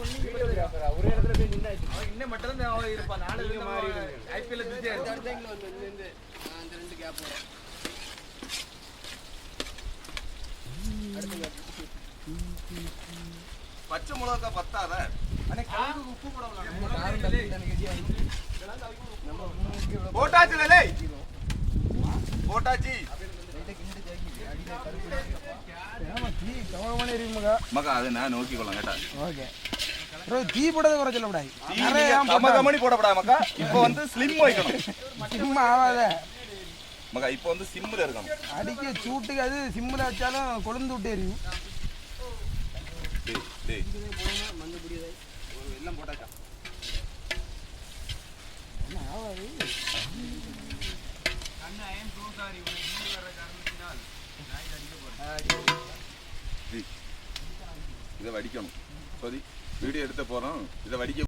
ஒரே இடத்துல போய் நின்னாச்சு. இன்னும் மட்டும் தான் இருப்பான். நாலு ஐபிஎல் பிஸியா இருக்கு. அந்த ரெண்டு கேப் வரும். பச்சை மிளகா பத்தாத. உப்பு போடலாம். போட்டாச்சு போட்டாச்சு. மகா அது நான் நோக்கிக்கொள்ளலாம் கேட்டா. ஓகே தீ போடுறது குறை சொல்லக்கூடாது. கமகமணி போடக்கூடாது மக்கா. இப்போ வந்து ஸ்லிம் வைக்கணும். சிம் ஆகாத மகா இப்போ வந்து சிம்ல இருக்கணும். அடிக்க சூட்டுக்கு அது சிம்மில் வச்சாலும் கொழுந்து விட்டு எரியும். எல்லாம் போட்டாச்சா? இதை வடிக்கணும். சரி வீடியோ எடுத்த போறோம். இதை வடிக்க